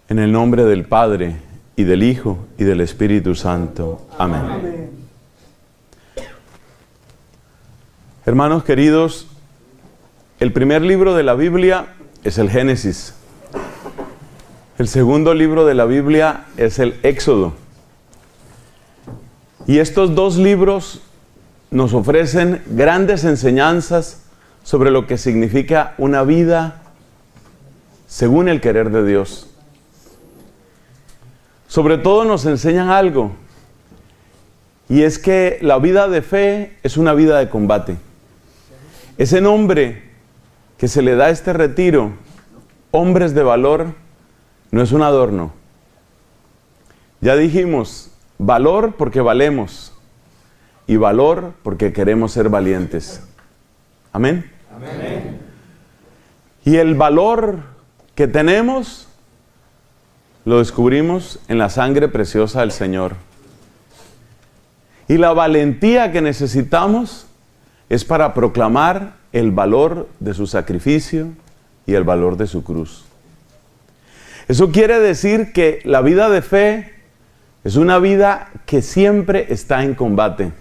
En el nombre del Padre, y del Hijo, y del Espíritu Santo. Amén. Amén. Hermanos queridos, el primer libro de la Biblia es el Génesis. El segundo libro de la Biblia es el Éxodo. Y estos dos libros nos ofrecen grandes enseñanzas sobre lo que significa una vida según el querer de Dios. Sobre todo nos enseñan algo, y es que la vida de fe es una vida de combate. Ese nombre que se le da a este retiro, hombres de valor, no es un adorno. Ya dijimos, valor porque valemos, y valor porque queremos ser valientes. ¿Amén? Amén. Y el valor que tenemos lo descubrimos en la sangre preciosa del Señor. Y la valentía que necesitamos es para proclamar el valor de su sacrificio y el valor de su cruz. Eso quiere decir que la vida de fe es una vida que siempre está en combate.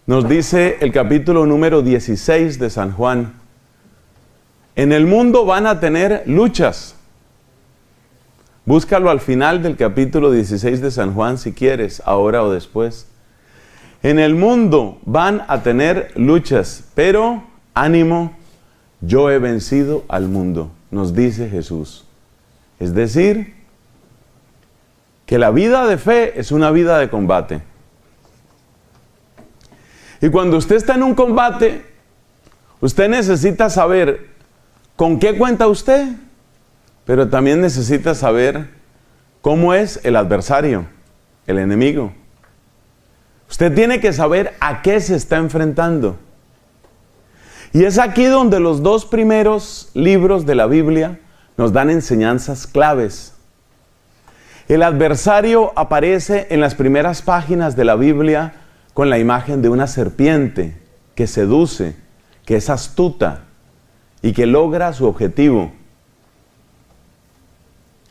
Nos dice el capítulo número 16 de San Juan: en el mundo van a tener luchas. Búscalo al final del capítulo 16 de San Juan si quieres, ahora o después. En el mundo van a tener luchas, pero ánimo, yo he vencido al mundo, nos dice Jesús. Es decir, que la vida de fe es una vida de combate. Y cuando usted está en un combate, usted necesita saber con qué cuenta usted, pero también necesita saber cómo es el adversario, el enemigo. Usted tiene que saber a qué se está enfrentando. Y es aquí donde los dos primeros libros de la Biblia nos dan enseñanzas claves. El adversario aparece en las primeras páginas de la Biblia con la imagen de una serpiente que seduce, que es astuta y que logra su objetivo.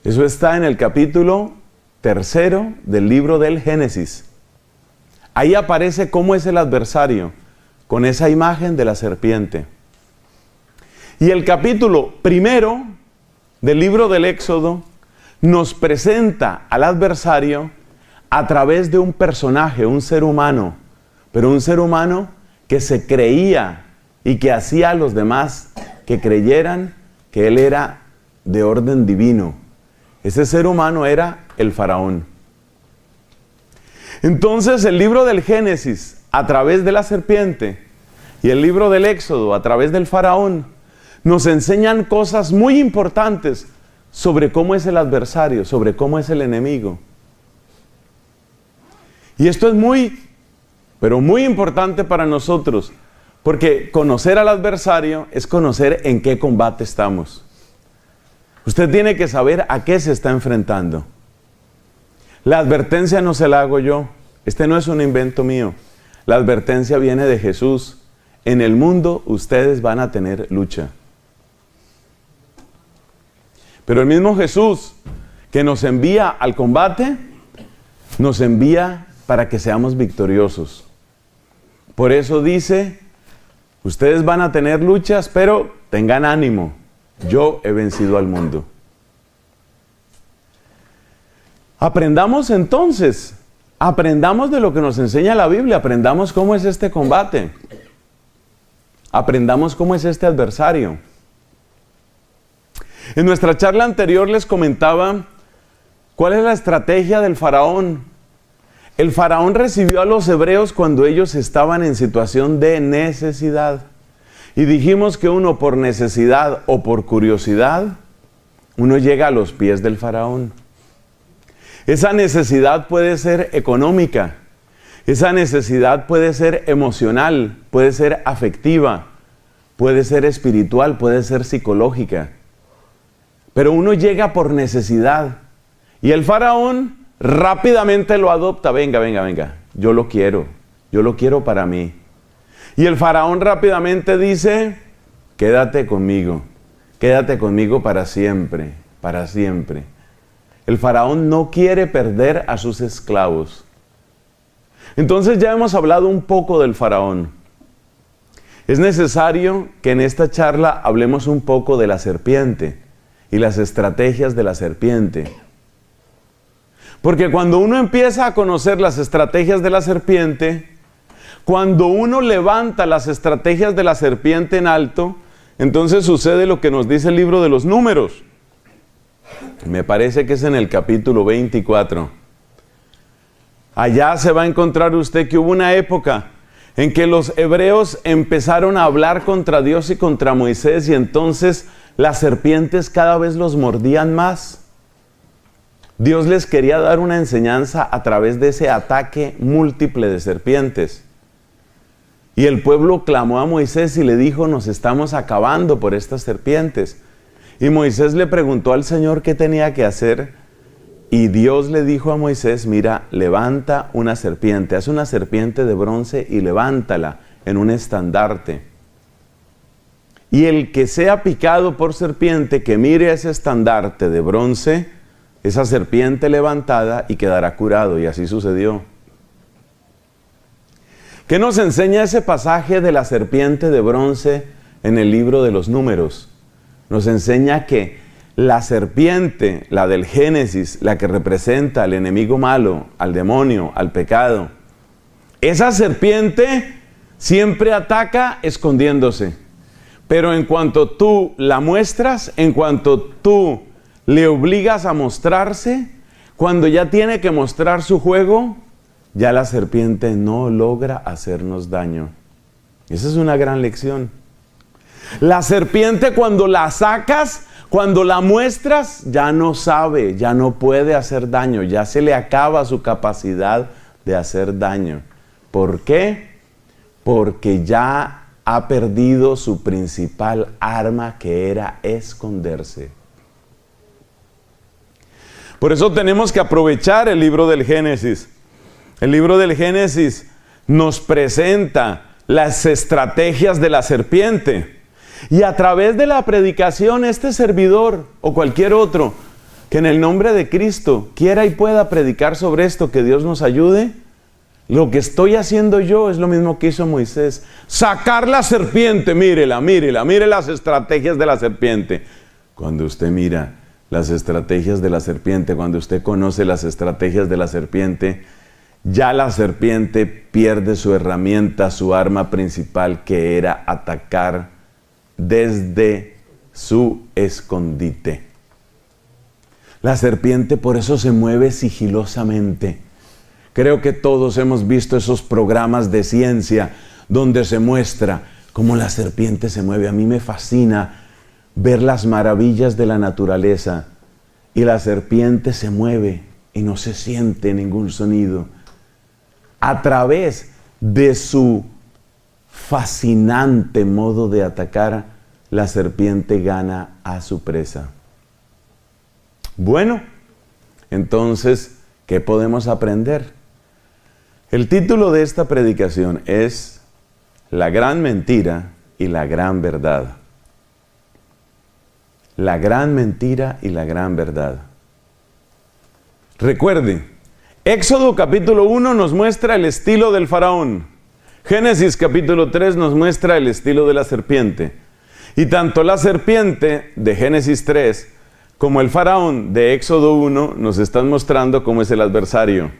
Eso está en el capítulo 3 del libro del Génesis. Ahí aparece cómo es el adversario, con esa imagen de la serpiente. Y el capítulo 1 del libro del Éxodo nos presenta al adversario a través de un personaje, un ser humano, pero un ser humano que se creía y que hacía a los demás que creyeran que él era de orden divino. Ese ser humano era el faraón. Entonces el libro del Génesis, a través de la serpiente, y el libro del Éxodo, a través del faraón, nos enseñan cosas muy importantes sobre cómo es el adversario, sobre cómo es el enemigo. Y esto es muy, pero muy importante para nosotros, porque conocer al adversario es conocer en qué combate estamos. Usted tiene que saber a qué se está enfrentando. La advertencia no se la hago yo. Este no es un invento mío. La advertencia viene de Jesús. En el mundo ustedes van a tener lucha. Pero el mismo Jesús que nos envía al combate, nos envía para que seamos victoriosos. Por eso dice, ustedes van a tener luchas, pero tengan ánimo. Yo he vencido al mundo. Aprendamos entonces, aprendamos de lo que nos enseña la Biblia, aprendamos cómo es este combate, aprendamos cómo es este adversario. En nuestra charla anterior les comentaba cuál es la estrategia del faraón. El faraón recibió a los hebreos cuando ellos estaban en situación de necesidad. Y dijimos que uno por necesidad o por curiosidad, uno llega a los pies del faraón. Esa necesidad puede ser económica, esa necesidad puede ser emocional, puede ser afectiva, puede ser espiritual, puede ser psicológica. Pero uno llega por necesidad. Y el faraón rápidamente lo adopta. Venga, yo lo quiero para mí. Y el faraón rápidamente dice, quédate conmigo para siempre. para siempre. El faraón no quiere perder a sus esclavos. Entonces ya hemos hablado un poco del faraón. Es necesario que en esta charla hablemos un poco de la serpiente y las estrategias de la serpiente. Porque cuando uno empieza a conocer las estrategias de la serpiente, cuando uno levanta las estrategias de la serpiente en alto, entonces sucede lo que nos dice el libro de los Números. Me parece que es en el capítulo 24. Allá se va a encontrar usted que hubo una época en que los hebreos empezaron a hablar contra Dios y contra Moisés, y entonces las serpientes cada vez los mordían más. Dios les quería dar una enseñanza a través de ese ataque múltiple de serpientes. Y el pueblo clamó a Moisés y le dijo: nos estamos acabando por estas serpientes. Y Moisés le preguntó al Señor qué tenía que hacer. Y Dios le dijo a Moisés: mira, levanta una serpiente, haz una serpiente de bronce y levántala en un estandarte. Y el que sea picado por serpiente, que mire ese estandarte de bronce, esa serpiente levantada, y quedará curado. Y así sucedió. ¿Qué nos enseña ese pasaje de la serpiente de bronce en el libro de los Números? Nos enseña que la serpiente, la del Génesis, la que representa al enemigo malo, al demonio, al pecado, esa serpiente siempre ataca escondiéndose. Pero en cuanto tú la muestras, en cuanto tú le obligas a mostrarse, cuando ya tiene que mostrar su juego, ya la serpiente no logra hacernos daño. Esa es una gran lección. La serpiente, cuando la sacas, cuando la muestras, ya no sabe, ya no puede hacer daño, ya se le acaba su capacidad de hacer daño. ¿Por qué? Porque ya ha perdido su principal arma, que era esconderse. Por eso tenemos que aprovechar el libro del Génesis. El libro del Génesis nos presenta las estrategias de la serpiente. Y a través de la predicación, este servidor o cualquier otro que en el nombre de Cristo quiera y pueda predicar sobre esto, que Dios nos ayude. Lo que estoy haciendo yo es lo mismo que hizo Moisés. Sacar la serpiente, mírela, mire las estrategias de la serpiente. Cuando usted mira las estrategias de la serpiente, cuando usted conoce las estrategias de la serpiente, ya la serpiente pierde su herramienta, su arma principal, que era atacar desde su escondite. La serpiente por eso se mueve sigilosamente. Creo que todos hemos visto esos programas de ciencia donde se muestra cómo la serpiente se mueve. A mí me fascina ver las maravillas de la naturaleza, y la serpiente se mueve y no se siente ningún sonido. A través de su fascinante modo de atacar, la serpiente gana a su presa. Bueno, entonces, ¿qué podemos aprender? El título de esta predicación es La gran mentira y la gran verdad. La gran mentira y la gran verdad. Recuerde, Éxodo capítulo 1 nos muestra el estilo del faraón. Génesis capítulo 3 nos muestra el estilo de la serpiente. Y tanto la serpiente de Génesis 3 como el faraón de Éxodo 1 nos están mostrando cómo es el adversario.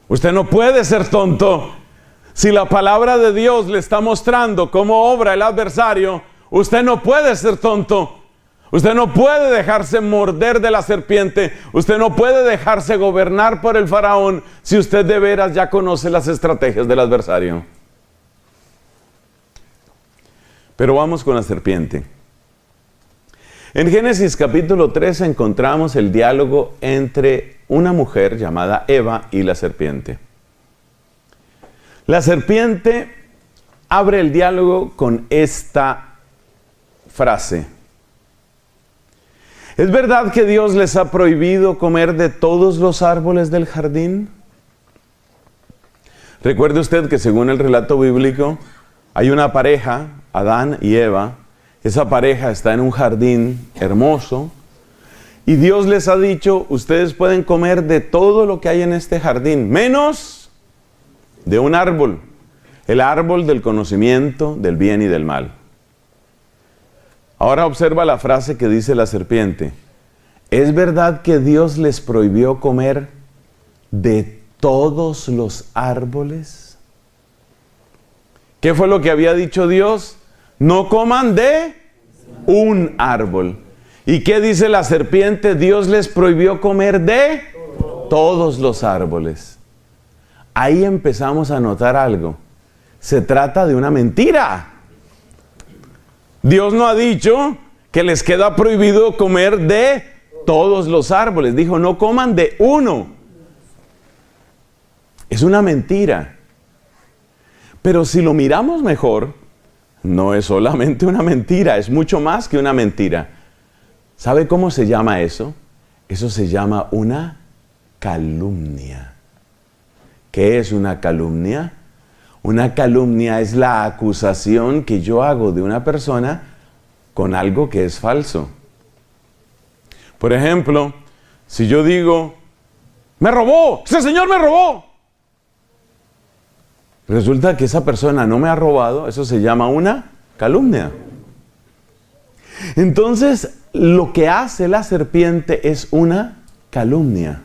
Usted no puede ser tonto. Si la palabra de Dios le está mostrando cómo obra el adversario, usted no puede ser tonto. Usted no puede dejarse morder de la serpiente. Usted no puede dejarse gobernar por el faraón si usted de veras ya conoce las estrategias del adversario. Pero vamos con la serpiente. En Génesis capítulo 3 encontramos el diálogo entre una mujer llamada Eva y la serpiente. La serpiente abre el diálogo con esta frase: ¿es verdad que Dios les ha prohibido comer de todos los árboles del jardín? Recuerde usted que según el relato bíblico, hay una pareja, Adán y Eva. Esa pareja está en un jardín hermoso Y Dios les ha dicho, ustedes pueden comer de todo lo que hay en este jardín, menos de un árbol, el árbol del conocimiento del bien y del mal. Ahora observa la frase que dice la serpiente. ¿Es verdad que Dios les prohibió comer de todos los árboles? ¿Qué fue lo que había dicho Dios? No coman de un árbol. ¿Y qué dice la serpiente? Dios les prohibió comer de todos los árboles. Ahí empezamos a notar algo. Se trata de una mentira. Dios no ha dicho que les queda prohibido comer de todos los árboles. Dijo, no coman de uno. Es una mentira. Pero si lo miramos mejor, no es solamente una mentira, es mucho más que una mentira. ¿Sabe cómo se llama eso? Eso se llama una calumnia. ¿Qué es una calumnia? Una calumnia es la acusación que yo hago de una persona con algo que es falso. Por ejemplo, si yo digo, ¡me robó! ¡Ese señor me robó! Resulta que esa persona no me ha robado, eso se llama una calumnia. Entonces, lo que hace la serpiente es una calumnia.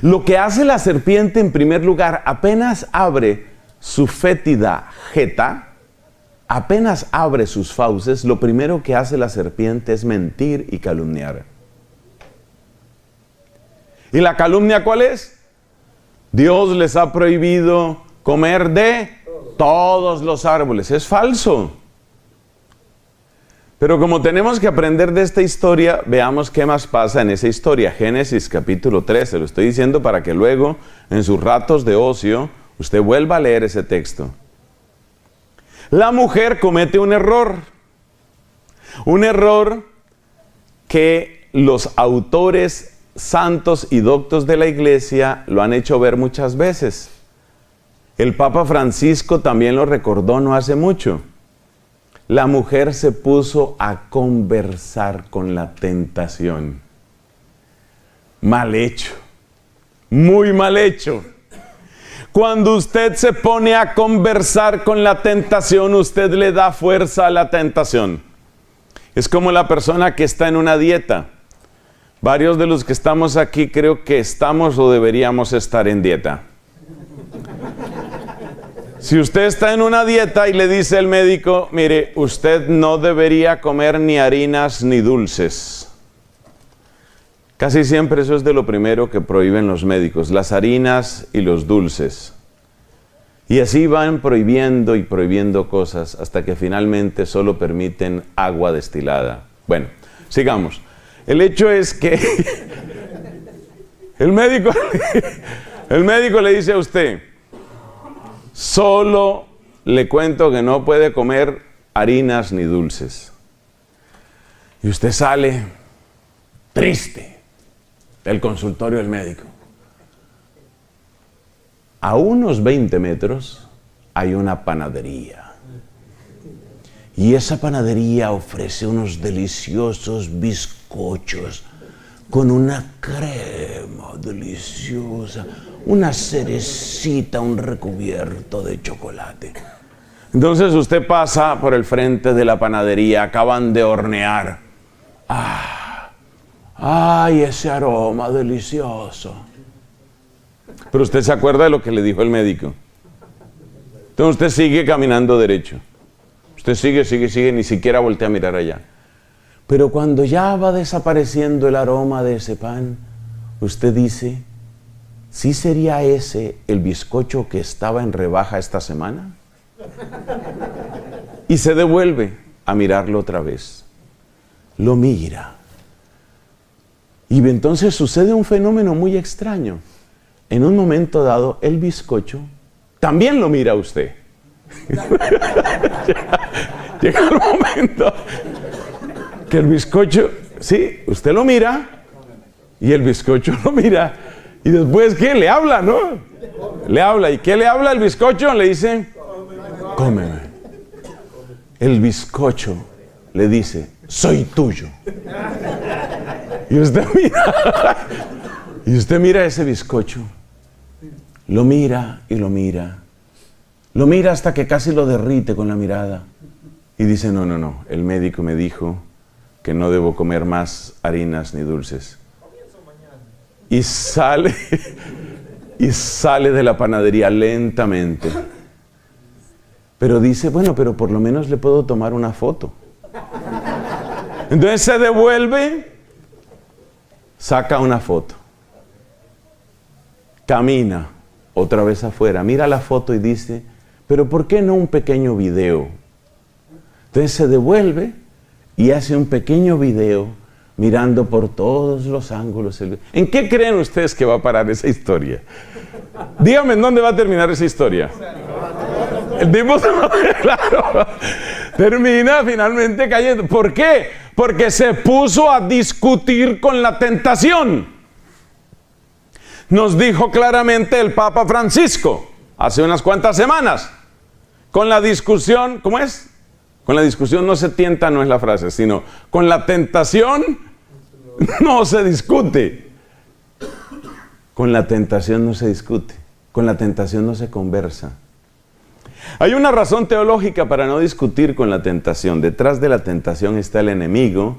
Lo que hace la serpiente, en primer lugar, apenas abre su fétida jeta, apenas abre sus fauces, lo primero que hace la serpiente es mentir y calumniar. ¿Y la calumnia cuál es? Dios les ha prohibido comer de todos los árboles. Es falso. Pero como tenemos que aprender de esta historia, veamos qué más pasa en esa historia. Génesis capítulo 13, lo estoy diciendo para que luego, en sus ratos de ocio, usted vuelva a leer ese texto. La mujer comete un error que los autores santos y doctos de la iglesia lo han hecho ver muchas veces. El Papa Francisco también lo recordó no hace mucho. La mujer se puso a conversar con la tentación. Mal hecho, muy mal hecho. Cuando usted se pone a conversar con la tentación, usted le da fuerza a la tentación. Es como la persona que está en una dieta. Varios de los que estamos aquí creo que estamos o deberíamos estar en dieta. Si usted está en una dieta y le dice el médico, mire, usted no debería comer ni harinas ni dulces. Casi siempre eso es de lo primero que prohíben los médicos, las harinas y los dulces. Y así van prohibiendo y prohibiendo cosas hasta que finalmente solo permiten agua destilada. Bueno, sigamos. El hecho es que el médico le dice a usted, solo le cuento que no puede comer harinas ni dulces. Y usted sale triste del consultorio del médico. A unos 20 metros hay una panadería. Y esa panadería ofrece unos deliciosos bizcochos con una crema deliciosa, una cerecita, un recubierto de chocolate. Entonces usted pasa por el frente de la panadería, acaban de hornear. ¡Ay, ese aroma delicioso! Pero usted se acuerda de lo que le dijo el médico. Entonces usted sigue caminando derecho. Usted sigue, ni siquiera voltea a mirar allá. Pero cuando ya va desapareciendo el aroma de ese pan, usted dice, ¿sí sería ese el bizcocho que estaba en rebaja esta semana? Y se devuelve a mirarlo otra vez. Lo mira. Y entonces sucede un fenómeno muy extraño. En un momento dado, el bizcocho también lo mira a usted. Llega el momento que el bizcocho, sí, usted lo mira y el bizcocho lo mira. Y después, ¿qué? Le habla, ¿no? Le habla. ¿Y qué le habla el bizcocho? Le dice, cómeme. El bizcocho le dice, soy tuyo. Y usted mira ese bizcocho. Lo mira y lo mira. Lo mira hasta que casi lo derrite con la mirada. Y dice, no, el médico me dijo que no debo comer más harinas ni dulces. Y sale de la panadería lentamente. Pero dice, bueno, pero por lo menos le puedo tomar una foto. Entonces se devuelve, saca una foto. Camina otra vez afuera, mira la foto y dice, pero ¿por qué no un pequeño video? Entonces se devuelve y hace un pequeño video mirando por todos los ángulos. ¿En qué creen ustedes que va a parar esa historia? Díganme, ¿en dónde va a terminar esa historia? El tipo, claro, termina finalmente cayendo. ¿Por qué? Porque se puso a discutir con la tentación. Nos dijo claramente el Papa Francisco hace unas cuantas semanas. Con la discusión, ¿cómo es? Con la discusión no se tienta, no es la frase, sino con la tentación no se discute. Con la tentación no se discute. Con la tentación no se conversa. Hay una razón teológica para no discutir con la tentación. Detrás de la tentación está el enemigo.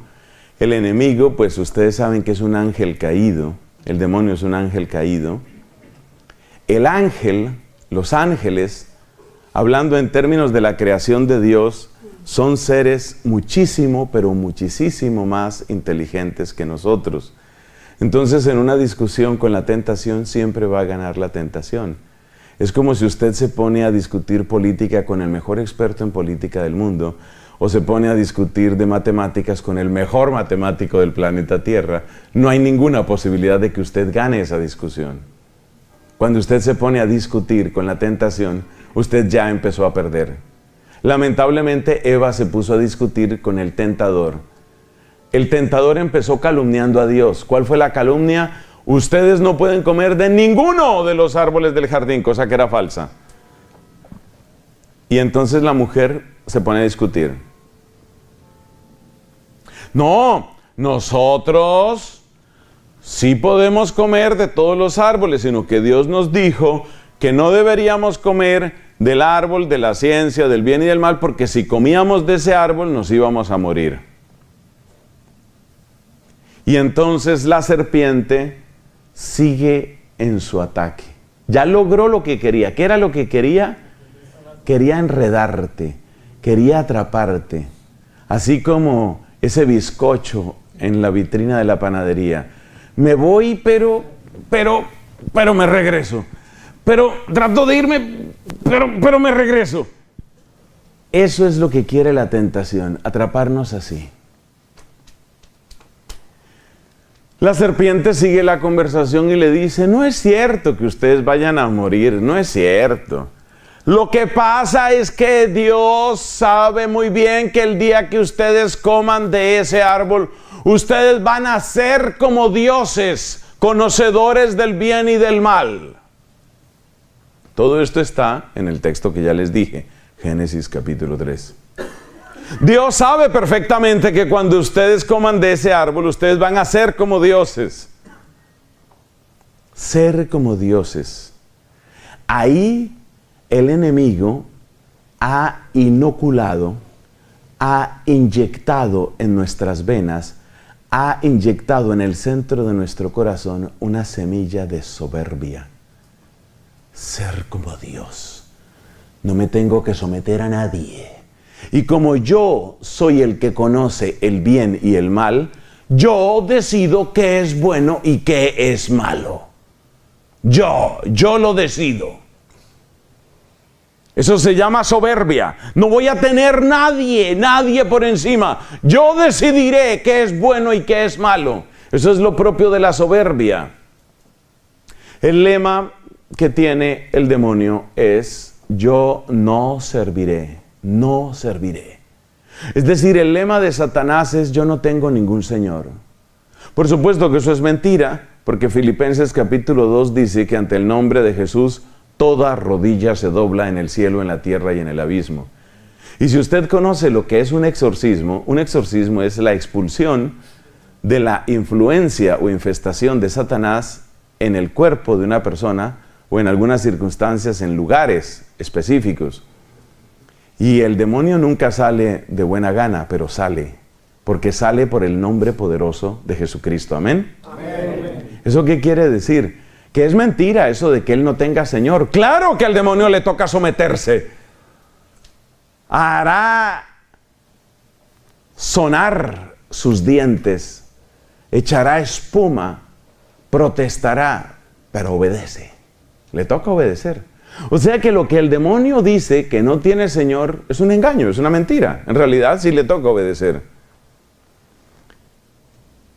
El enemigo, pues ustedes saben que es un ángel caído. El demonio es un ángel caído. El ángel, los ángeles, hablando en términos de la creación de Dios, son seres muchísimo, pero muchísimo más inteligentes que nosotros. Entonces, en una discusión con la tentación, siempre va a ganar la tentación. Es como si usted se pone a discutir política con el mejor experto en política del mundo, o se pone a discutir de matemáticas con el mejor matemático del planeta Tierra. No hay ninguna posibilidad de que usted gane esa discusión. Cuando usted se pone a discutir con la tentación, usted ya empezó a perder. Lamentablemente, Eva se puso a discutir con el tentador. El tentador empezó calumniando a Dios. ¿Cuál fue la calumnia? Ustedes no pueden comer de ninguno de los árboles del jardín, cosa que era falsa. Y entonces la mujer se pone a discutir. No, nosotros sí podemos comer de todos los árboles, sino que Dios nos dijo que no deberíamos comer del árbol de la ciencia, del bien y del mal, porque si comíamos de ese árbol nos íbamos a morir. Y entonces la serpiente sigue en su ataque. Ya logró lo que quería. ¿Qué era lo que quería? Quería enredarte, quería atraparte. Así como ese bizcocho en la vitrina de la panadería. Me voy, pero me regreso. Pero trato de irme, pero me regreso. Eso es lo que quiere la tentación, atraparnos así. La serpiente sigue la conversación y le dice, no es cierto que ustedes vayan a morir, no es cierto. Lo que pasa es que Dios sabe muy bien que el día que ustedes coman de ese árbol, ustedes van a ser como dioses, conocedores del bien y del mal. Todo esto está en el texto que ya les dije, Génesis capítulo 3. Dios sabe perfectamente que cuando ustedes coman de ese árbol, ustedes van a ser como dioses. Ser como dioses. Ahí el enemigo ha inoculado, ha inyectado en nuestras venas, ha inyectado en el centro de nuestro corazón una semilla de soberbia. Ser como Dios. No me tengo que someter a nadie. Y como yo soy el que conoce el bien y el mal, yo decido qué es bueno y qué es malo. Yo lo decido. Eso se llama soberbia. No voy a tener nadie por encima. Yo decidiré qué es bueno y qué es malo. Eso es lo propio de la soberbia. El lema que tiene el demonio es, yo no serviré. No serviré. Es decir, el lema de Satanás es, yo no tengo ningún señor. Por supuesto que eso es mentira, porque Filipenses capítulo 2 dice que ante el nombre de Jesús toda rodilla se dobla en el cielo, en la tierra y en el abismo. Y si usted conoce lo que es un exorcismo es la expulsión de la influencia o infestación de Satanás en el cuerpo de una persona o en algunas circunstancias en lugares específicos. Y el demonio nunca sale de buena gana, pero sale, porque sale por el nombre poderoso de Jesucristo. ¿Amén? Amén. ¿Eso qué quiere decir? Que es mentira eso de que él no tenga Señor. Claro que al demonio le toca someterse. Hará sonar sus dientes, echará espuma, protestará, pero obedece. Le toca obedecer. O sea que lo que el demonio dice que no tiene Señor es un engaño, es una mentira. En realidad sí le toca obedecer.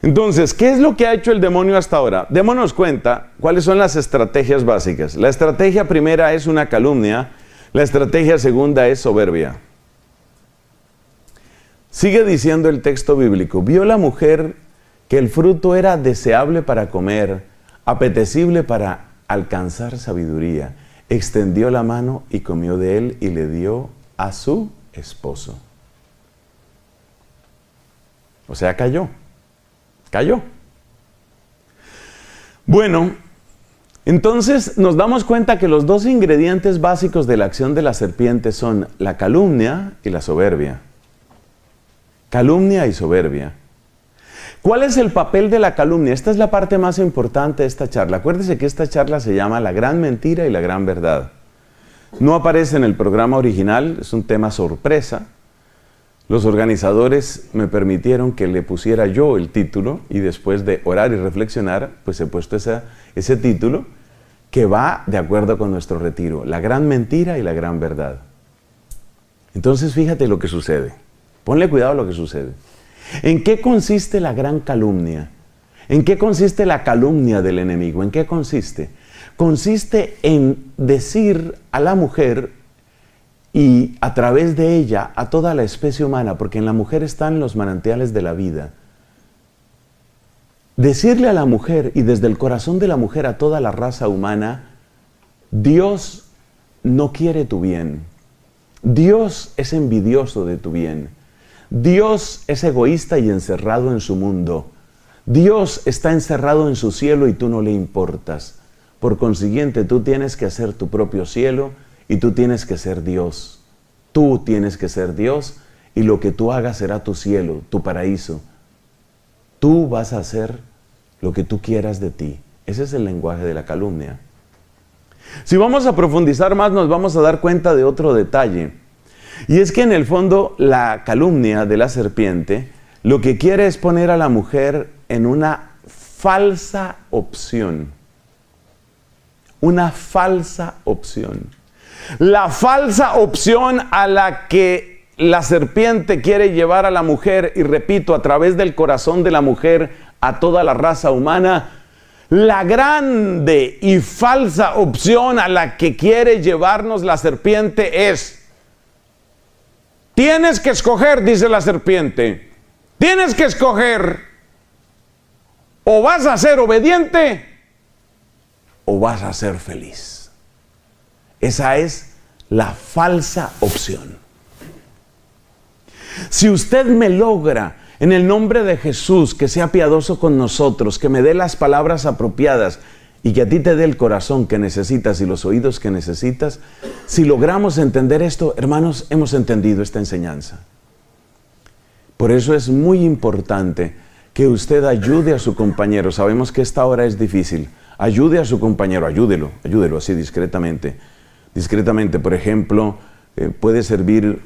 Entonces, ¿qué es lo que ha hecho el demonio hasta ahora? Démonos cuenta cuáles son las estrategias básicas. La estrategia primera es una calumnia, la estrategia segunda es soberbia. Sigue diciendo el texto bíblico, vio la mujer que el fruto era deseable para comer, apetecible para alcanzar sabiduría, extendió la mano y comió de él y le dio a su esposo. O sea, cayó. Bueno, entonces nos damos cuenta que los dos ingredientes básicos de la acción de la serpiente son la calumnia y la soberbia. Calumnia y soberbia. ¿Cuál es el papel de la calumnia? Esta es la parte más importante de esta charla. Acuérdese que esta charla se llama La Gran Mentira y la Gran Verdad. No aparece en el programa original, es un tema sorpresa. Los organizadores me permitieron que le pusiera yo el título y después de orar y reflexionar, pues he puesto ese título que va de acuerdo con nuestro retiro. La Gran Mentira y la Gran Verdad. Entonces fíjate lo que sucede. Ponle cuidado a lo que sucede. ¿En qué consiste la gran calumnia? ¿En qué consiste la calumnia del enemigo? ¿En qué consiste? Consiste en decir a la mujer y a través de ella a toda la especie humana, porque en la mujer están los manantiales de la vida. Decirle a la mujer y desde el corazón de la mujer a toda la raza humana, Dios no quiere tu bien. Dios es envidioso de tu bien. Dios es egoísta y encerrado en su mundo. Dios está encerrado en su cielo y tú no le importas. Por consiguiente, tú tienes que hacer tu propio cielo y tú tienes que ser Dios. Tú tienes que ser Dios y lo que tú hagas será tu cielo, tu paraíso. Tú vas a hacer lo que tú quieras de ti. Ese es el lenguaje de la calumnia. Si vamos a profundizar más, nos vamos a dar cuenta de otro detalle. Y es que en el fondo la calumnia de la serpiente lo que quiere es poner a la mujer en una falsa opción. Una falsa opción. La falsa opción a la que la serpiente quiere llevar a la mujer, y repito, a través del corazón de la mujer, a toda la raza humana, la grande y falsa opción a la que quiere llevarnos la serpiente es: tienes que escoger, dice la serpiente, tienes que escoger, o vas a ser obediente o vas a ser feliz. Esa es la falsa opción. Si usted me logra, en el nombre de Jesús, que sea piadoso con nosotros, que me dé las palabras apropiadas y que a ti te dé el corazón que necesitas y los oídos que necesitas, si logramos entender esto, hermanos, hemos entendido esta enseñanza. Por eso es muy importante que usted ayude a su compañero. Sabemos que esta hora es difícil. Ayude a su compañero, ayúdelo así discretamente. Discretamente, por ejemplo, puede servir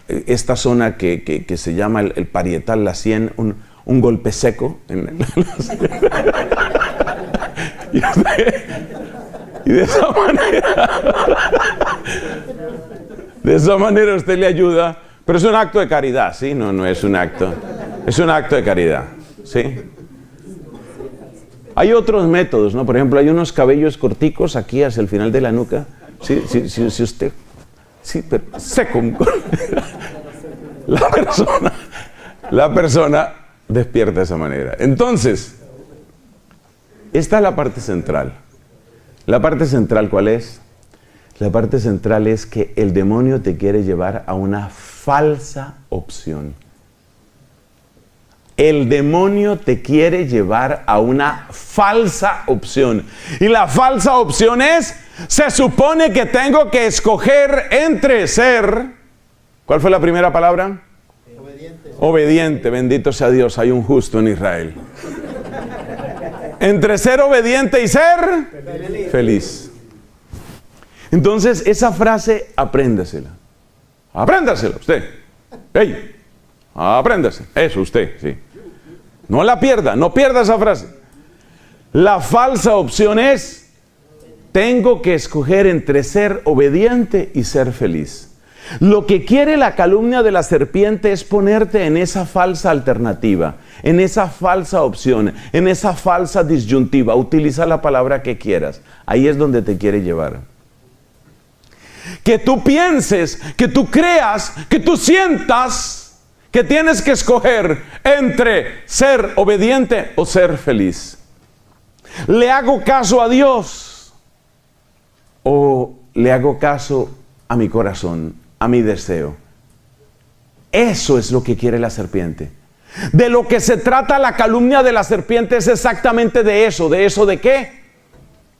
esta zona que se llama el parietal, la sien, un golpe seco. Y de esa manera usted le ayuda, pero es un acto de caridad, ¿sí? No es un acto, es un acto de caridad, ¿sí? Hay otros métodos, ¿no? Por ejemplo, hay unos cabellos corticos aquí hacia el final de la nuca. Sí, usted, sí, pero seco. La persona despierta de esa manera. Entonces, esta es la parte central. ¿La parte central cuál es? La parte central es que el demonio te quiere llevar a una falsa opción. El demonio te quiere llevar a una falsa opción. Y la falsa opción es, se supone que tengo que escoger entre ser... ¿Cuál fue la primera palabra? Obediente. Obediente, bendito sea Dios, hay un justo en Israel. Entre ser obediente y ser feliz. Entonces, esa frase, apréndasela. Apréndasela usted. ¡Ey! Apréndase. Eso usted, sí. No la pierda, no pierda esa frase. La falsa opción es, tengo que escoger entre ser obediente y ser feliz. Lo que quiere la calumnia de la serpiente es ponerte en esa falsa alternativa, en esa falsa opción, en esa falsa disyuntiva. Utiliza la palabra que quieras. Ahí es donde te quiere llevar. Que tú pienses, que tú creas, que tú sientas que tienes que escoger entre ser obediente o ser feliz. ¿Le hago caso a Dios o le hago caso a mi corazón, a mi deseo? Eso es lo que quiere la serpiente. De lo que se trata la calumnia de la serpiente es exactamente de eso. ¿De eso de qué?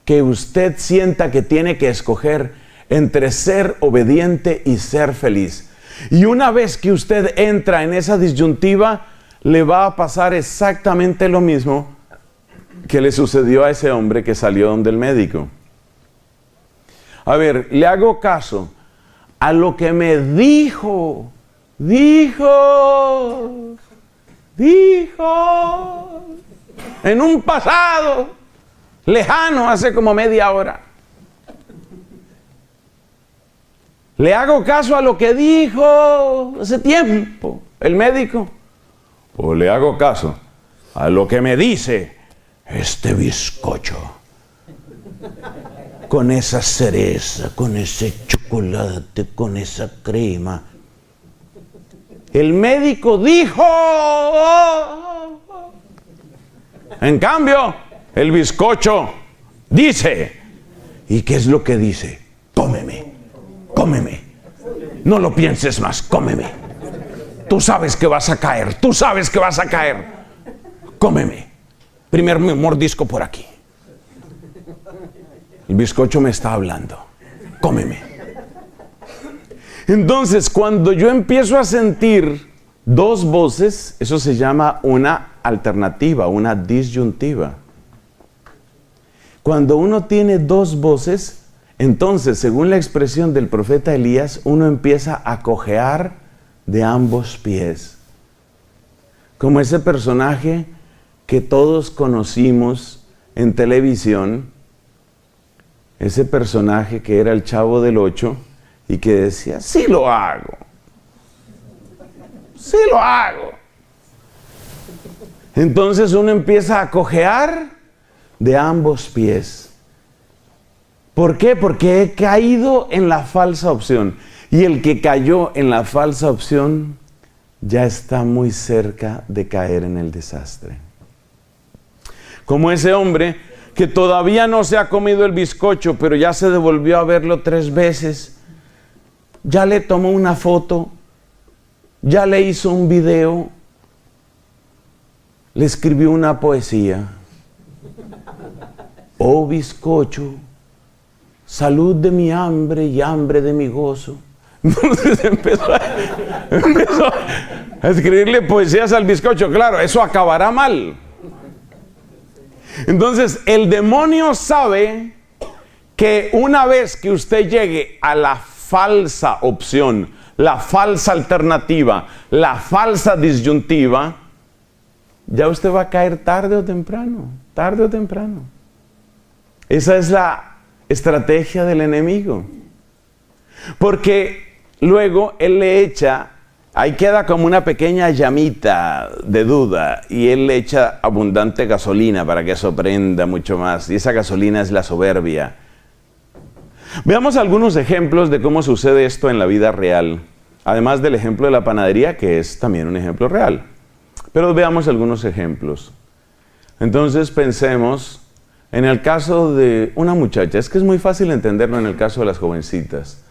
Que usted sienta que tiene que escoger entre ser obediente y ser feliz. Y una vez que usted entra en esa disyuntiva, le va a pasar exactamente lo mismo que le sucedió a ese hombre que salió donde el médico. A ver, le hago caso a lo que me dijo en un pasado lejano, hace como media hora. Le hago caso a lo que dijo hace tiempo el médico, o le hago caso a lo que me dice este bizcocho con esa cereza, con ese chocolate, con esa crema. El médico dijo, en cambio el bizcocho dice. ¿Y qué es lo que dice? Cómeme. Cómeme, no lo pienses más, cómeme. Tú sabes que vas a caer, tú sabes que vas a caer. Cómeme. Primer mordisco por aquí. El bizcocho me está hablando. Cómeme. Entonces, cuando yo empiezo a sentir dos voces, eso se llama una alternativa, una disyuntiva. Cuando uno tiene dos voces, entonces, según la expresión del profeta Elías, uno empieza a cojear de ambos pies. Como ese personaje que todos conocimos en televisión, ese personaje que era el Chavo del Ocho y que decía, sí lo hago, sí lo hago. Entonces uno empieza a cojear de ambos pies. ¿Por qué? Porque he caído en la falsa opción. Y el que cayó en la falsa opción ya está muy cerca de caer en el desastre. Como ese hombre que todavía no se ha comido el bizcocho, pero ya se devolvió a verlo 3 veces. Ya le tomó una foto, ya le hizo un video, le escribió una poesía. Oh bizcocho, salud de mi hambre y hambre de mi gozo. Entonces empezó a escribirle poesías al bizcocho. Claro, eso acabará mal. Entonces el demonio sabe que una vez que usted llegue a la falsa opción, la falsa alternativa, la falsa disyuntiva, ya usted va a caer tarde o temprano, tarde o temprano. Esa es la estrategia del enemigo. Porque luego él le echa, ahí queda como una pequeña llamita de duda, y él le echa abundante gasolina para que eso prenda mucho más. Y esa gasolina es la soberbia. Veamos algunos ejemplos de cómo sucede esto en la vida real. Además del ejemplo de la panadería, que es también un ejemplo real. Pero veamos algunos ejemplos. Entonces pensemos en el caso de una muchacha. Es que es muy fácil entenderlo en el caso de las jovencitas.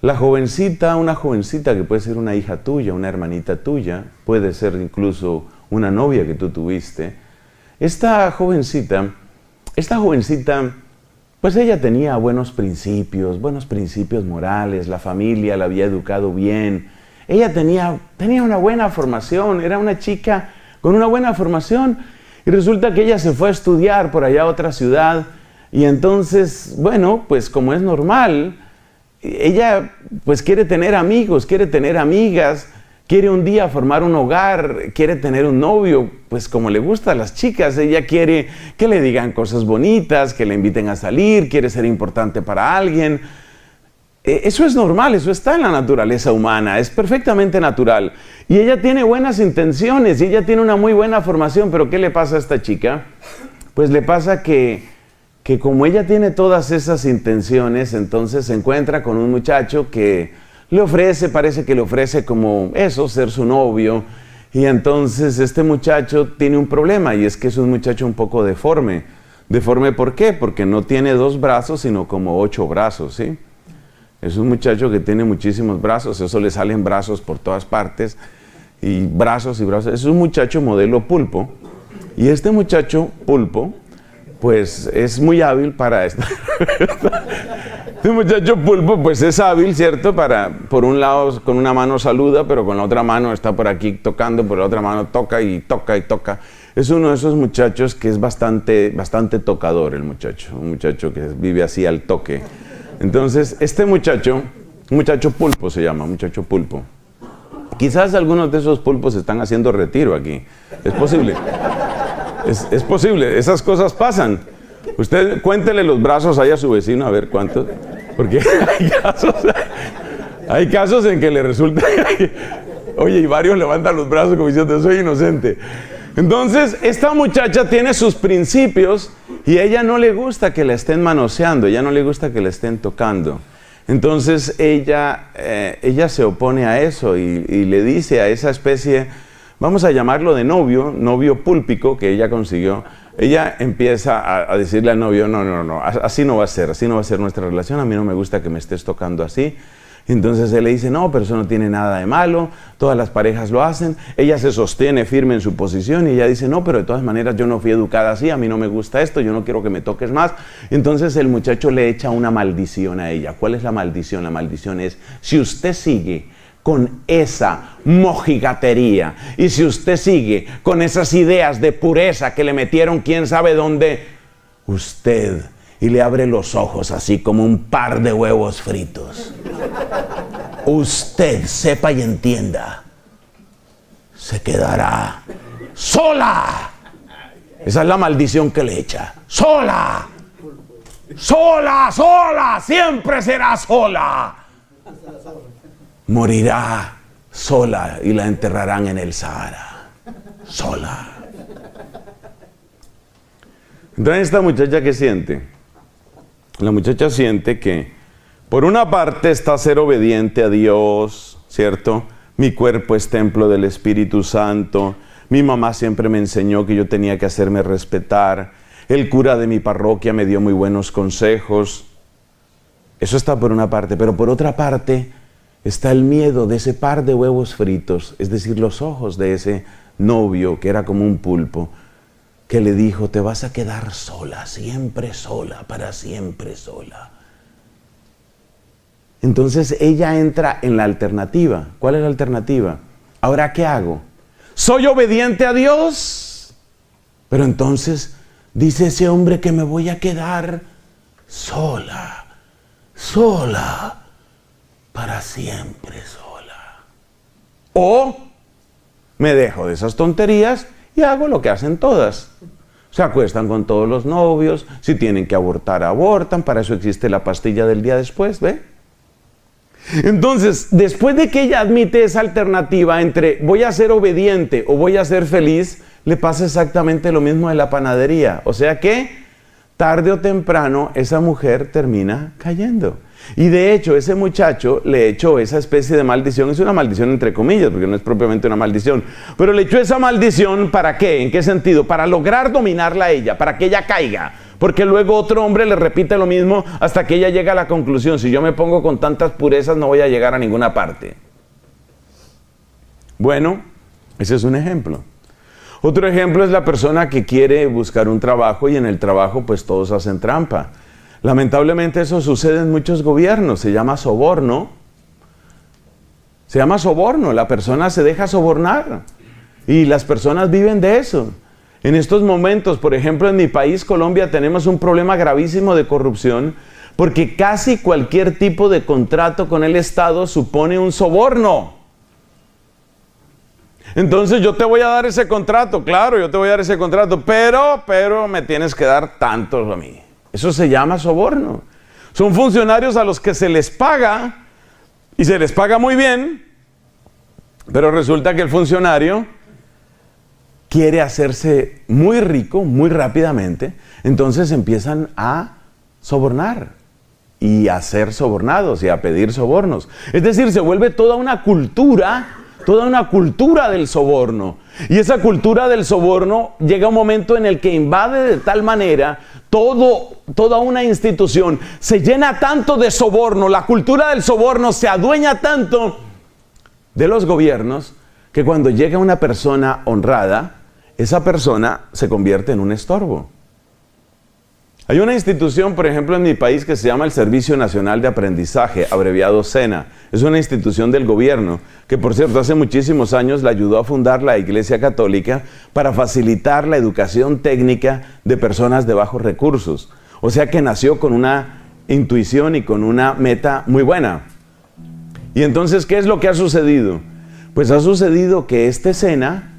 La jovencita, una jovencita que puede ser una hija tuya, una hermanita tuya, puede ser incluso una novia que tú tuviste. Esta jovencita, pues ella tenía buenos principios morales, la familia la había educado bien. Ella tenía una buena formación, era una chica con una buena formación. Y resulta que ella se fue a estudiar por allá a otra ciudad. Y entonces, bueno, pues como es normal, ella pues quiere tener amigos, quiere tener amigas, quiere un día formar un hogar, quiere tener un novio, pues como le gusta a las chicas. Ella quiere que le digan cosas bonitas, que le inviten a salir, quiere ser importante para alguien. Eso es normal, eso está en la naturaleza humana, es perfectamente natural. Y ella tiene buenas intenciones y ella tiene una muy buena formación, pero ¿qué le pasa a esta chica? Pues le pasa que como ella tiene todas esas intenciones, entonces se encuentra con un muchacho que parece que le ofrece como eso, ser su novio. Y entonces este muchacho tiene un problema, y es que es un muchacho un poco deforme. ¿Deforme por qué? Porque no tiene 2 brazos, sino como 8 brazos, ¿sí? Es un muchacho que tiene muchísimos brazos, eso le salen brazos por todas partes, y brazos y brazos. Es un muchacho modelo pulpo, y este muchacho pulpo, pues es muy hábil para esto. Este muchacho pulpo, pues es hábil, ¿cierto? Por un lado, con una mano saluda, pero con la otra mano está por aquí tocando, por la otra mano toca y toca y toca. Es uno de esos muchachos que es bastante tocador, un muchacho que vive así al toque. Entonces, este muchacho pulpo se llama, muchacho pulpo. Quizás algunos de esos pulpos están haciendo retiro aquí. Es posible. Es posible, esas cosas pasan. Usted cuéntele los brazos ahí a su vecino a ver cuántos. Porque hay casos en que le resulta... Oye, y varios levantan los brazos como diciendo, soy inocente. Entonces, esta muchacha tiene sus principios y a ella no le gusta que la estén manoseando, ella no le gusta que la estén tocando. Entonces, ella se opone a eso y le dice a esa especie, vamos a llamarlo de novio púlpico que ella consiguió. Ella empieza a decirle al novio, no, así no va a ser nuestra relación, a mí no me gusta que me estés tocando así. Entonces él le dice, no, pero eso no tiene nada de malo, todas las parejas lo hacen. Ella se sostiene firme en su posición y ella dice, no, pero de todas maneras yo no fui educada así, a mí no me gusta esto, yo no quiero que me toques más. Entonces el muchacho le echa una maldición a ella. ¿Cuál es la maldición? La maldición es, si usted sigue con esa mojigatería y si usted sigue con esas ideas de pureza que le metieron quién sabe dónde, usted... Y le abre los ojos así como un par de huevos fritos. Usted sepa y entienda, se quedará sola. Esa es la maldición que le echa. Sola. Sola, siempre será sola. Morirá sola y la enterrarán en el Sahara. Sola. Entonces esta muchacha, ¿qué siente? La muchacha siente que, por una parte, está ser obediente a Dios, ¿cierto? Mi cuerpo es templo del Espíritu Santo. Mi mamá siempre me enseñó que yo tenía que hacerme respetar. El cura de mi parroquia me dio muy buenos consejos. Eso está por una parte, pero por otra parte está el miedo de ese par de huevos fritos, es decir, los ojos de ese novio que era como un pulpo, que le dijo, te vas a quedar sola, siempre sola, para siempre sola. Entonces ella entra en la alternativa. ¿Cuál es la alternativa? ¿Ahora qué hago? ¿Soy obediente a Dios? Pero entonces dice ese hombre que me voy a quedar sola, para siempre sola. O me dejo de esas tonterías y hago lo que hacen todas. Se acuestan con todos los novios, si tienen que abortar, abortan, para eso existe la pastilla del día después, ¿ve? Entonces, después de que ella admite esa alternativa entre voy a ser obediente o voy a ser feliz, le pasa exactamente lo mismo en la panadería. O sea que, tarde o temprano, esa mujer termina cayendo. Y de hecho, ese muchacho le echó esa especie de maldición. Es una maldición entre comillas, porque no es propiamente una maldición. Pero le echó esa maldición, ¿para qué? ¿En qué sentido? Para lograr dominarla a ella, para que ella caiga. Porque luego otro hombre le repite lo mismo hasta que ella llega a la conclusión. Si yo me pongo con tantas purezas, no voy a llegar a ninguna parte. Bueno, ese es un ejemplo. Otro ejemplo es la persona que quiere buscar un trabajo y en el trabajo pues todos hacen trampa. Lamentablemente eso sucede en muchos gobiernos, se llama soborno. Se llama soborno, la persona se deja sobornar y las personas viven de eso. En estos momentos, por ejemplo, en mi país, Colombia, tenemos un problema gravísimo de corrupción porque casi cualquier tipo de contrato con el Estado supone un soborno. Entonces yo te voy a dar ese contrato, claro, yo te voy a dar ese contrato, pero me tienes que dar tanto a mí. Eso se llama soborno. Son funcionarios a los que se les paga y se les paga muy bien, pero resulta que el funcionario quiere hacerse muy rico muy rápidamente, entonces empiezan a sobornar y a ser sobornados y a pedir sobornos. Es decir, se vuelve toda una cultura del soborno. Y esa cultura del soborno llega un momento en el que invade de tal manera toda una institución. Se llena tanto de soborno, la cultura del soborno se adueña tanto de los gobiernos que cuando llega una persona honrada, esa persona se convierte en un estorbo. Hay una institución, por ejemplo, en mi país que se llama el Servicio Nacional de Aprendizaje, abreviado SENA. Es una institución del gobierno que, por cierto, hace muchísimos años la ayudó a fundar la Iglesia Católica para facilitar la educación técnica de personas de bajos recursos. O sea que nació con una intuición y con una meta muy buena. Y entonces, ¿qué es lo que ha sucedido? Pues ha sucedido que este SENA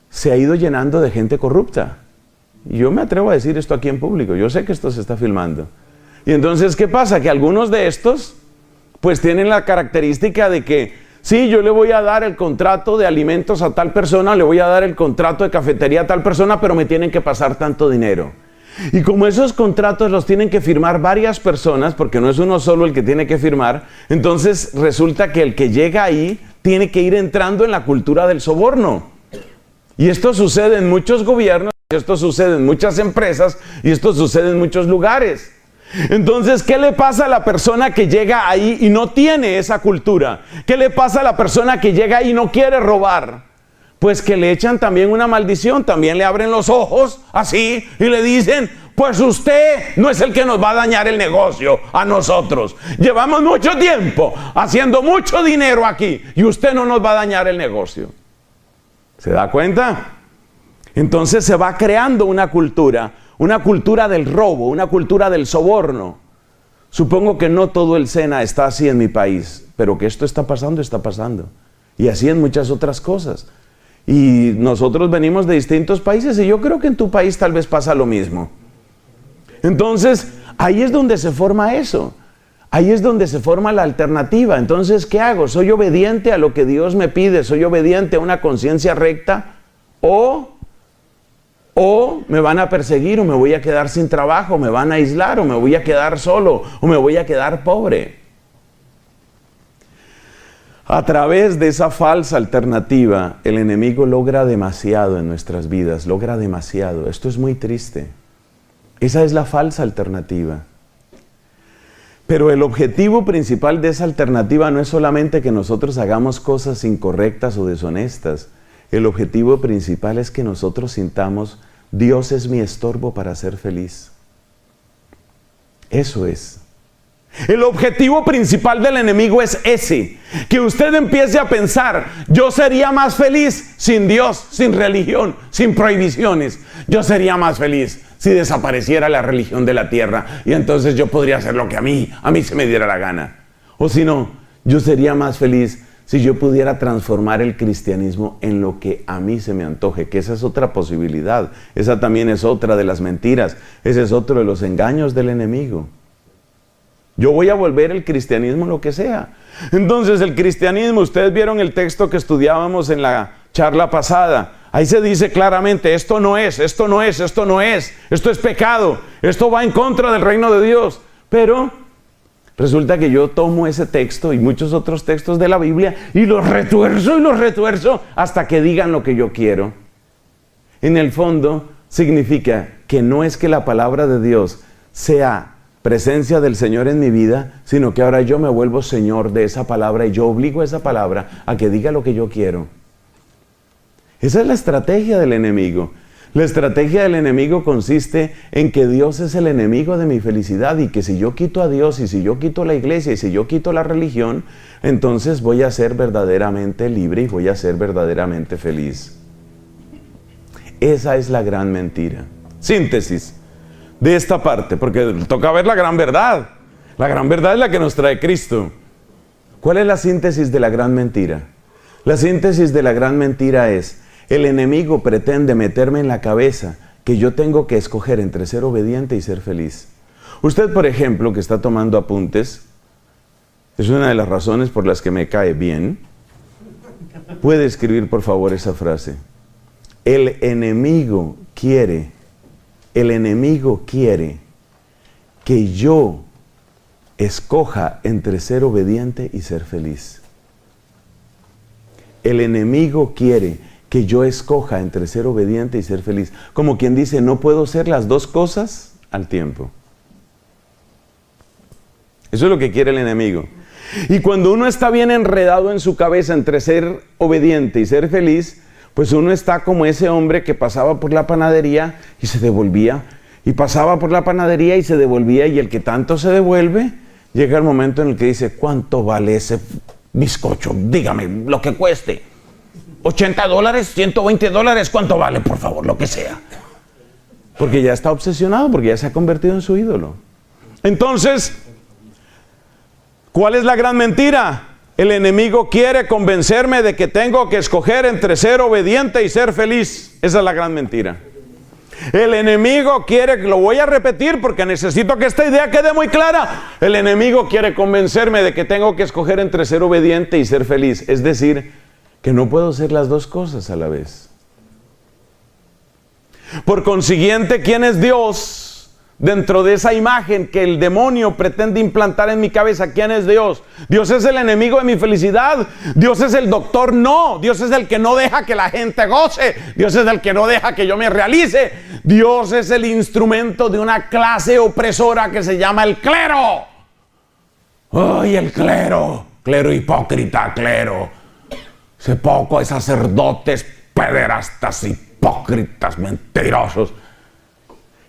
se ha ido llenando de gente corrupta. Y yo me atrevo a decir esto aquí en público. Yo sé que esto se está filmando. Y entonces, ¿qué pasa? Que algunos de estos, pues tienen la característica de que, sí, yo le voy a dar el contrato de alimentos a tal persona, le voy a dar el contrato de cafetería a tal persona, pero me tienen que pasar tanto dinero. Y como esos contratos los tienen que firmar varias personas, porque no es uno solo el que tiene que firmar, entonces resulta que el que llega ahí tiene que ir entrando en la cultura del soborno. Y esto sucede en muchos gobiernos, esto sucede en muchas empresas y esto sucede en muchos lugares. Entonces, ¿qué le pasa a la persona que llega ahí y no tiene esa cultura? ¿Qué le pasa a la persona que llega ahí y no quiere robar? Pues que le echan también una maldición, también le abren los ojos así y le dicen, pues usted no es el que nos va a dañar el negocio a nosotros. Llevamos mucho tiempo haciendo mucho dinero aquí y usted no nos va a dañar el negocio. ¿Se da cuenta? Entonces se va creando una cultura del robo, una cultura del soborno. Supongo que no todo el SENA está así en mi país, pero que esto está pasando, está pasando. Y así en muchas otras cosas. Y nosotros venimos de distintos países y yo creo que en tu país tal vez pasa lo mismo. Entonces, ahí es donde se forma eso. Ahí es donde se forma la alternativa. Entonces, ¿qué hago? ¿Soy obediente a lo que Dios me pide? ¿Soy obediente a una conciencia recta? ¿O me van a perseguir, o me voy a quedar sin trabajo, o me van a aislar, o me voy a quedar solo, o me voy a quedar pobre? A través de esa falsa alternativa, el enemigo logra demasiado en nuestras vidas, logra demasiado. Esto es muy triste. Esa es la falsa alternativa. Pero el objetivo principal de esa alternativa no es solamente que nosotros hagamos cosas incorrectas o deshonestas. El objetivo principal es que nosotros sintamos, Dios es mi estorbo para ser feliz. Eso es. El objetivo principal del enemigo es ese, que usted empiece a pensar, yo sería más feliz sin Dios, sin religión, sin prohibiciones. Yo sería más feliz si desapareciera la religión de la tierra y entonces yo podría hacer lo que a mí se me diera la gana. O si no, yo sería más feliz si yo pudiera transformar el cristianismo en lo que a mí se me antoje, que esa es otra posibilidad. Esa también es otra de las mentiras. Ese es otro de los engaños del enemigo. Yo voy a volver el cristianismo lo que sea. Entonces el cristianismo, ustedes vieron el texto que estudiábamos en la charla pasada. Ahí se dice claramente, esto no es, esto no es, esto no es, esto es pecado, esto va en contra del reino de Dios. Pero resulta que yo tomo ese texto y muchos otros textos de la Biblia y los retuerzo hasta que digan lo que yo quiero. En el fondo significa que no es que la palabra de Dios sea presencia del Señor en mi vida, sino que ahora yo me vuelvo Señor de esa palabra y yo obligo a esa palabra a que diga lo que yo quiero. Esa es la estrategia del enemigo. La estrategia del enemigo consiste en que Dios es el enemigo de mi felicidad y que si yo quito a Dios y si yo quito la iglesia y si yo quito la religión, entonces voy a ser verdaderamente libre y voy a ser verdaderamente feliz. Esa es la gran mentira. Síntesis de esta parte, porque toca ver la gran verdad. La gran verdad es la que nos trae Cristo. ¿Cuál es la síntesis de la gran mentira? La síntesis de la gran mentira es: el enemigo pretende meterme en la cabeza que yo tengo que escoger entre ser obediente y ser feliz. Usted, por ejemplo, que está tomando apuntes, es una de las razones por las que me cae bien. Puede escribir, por favor, esa frase. El enemigo quiere que yo escoja entre ser obediente y ser feliz. El enemigo quiere que yo escoja entre ser obediente y ser feliz. Como quien dice, no puedo ser las dos cosas al tiempo. Eso es lo que quiere el enemigo. Y cuando uno está bien enredado en su cabeza entre ser obediente y ser feliz, pues uno está como ese hombre que pasaba por la panadería y se devolvía, y pasaba por la panadería y se devolvía, y el que tanto se devuelve, llega el momento en el que dice: ¿cuánto vale ese bizcocho? Dígame lo que cueste. $80, $120, ¿cuánto vale? Por favor, lo que sea. Porque ya está obsesionado, porque ya se ha convertido en su ídolo. Entonces, ¿cuál es la gran mentira? El enemigo quiere convencerme de que tengo que escoger entre ser obediente y ser feliz. Esa es la gran mentira. El enemigo quiere, lo voy a repetir porque necesito que esta idea quede muy clara. El enemigo quiere convencerme de que tengo que escoger entre ser obediente y ser feliz. Es decir, que no puedo ser las dos cosas a la vez. Por consiguiente, ¿quién es Dios? Dentro de esa imagen que el demonio pretende implantar en mi cabeza, ¿quién es Dios? ¿Dios es el enemigo de mi felicidad? ¿Dios es el doctor? No. Dios es el que no deja que la gente goce. Dios es el que no deja que yo me realice. Dios es el instrumento de una clase opresora que se llama el clero. ¡Ay, el clero! Clero hipócrita, clero. Hace poco hay sacerdotes pederastas, hipócritas, mentirosos.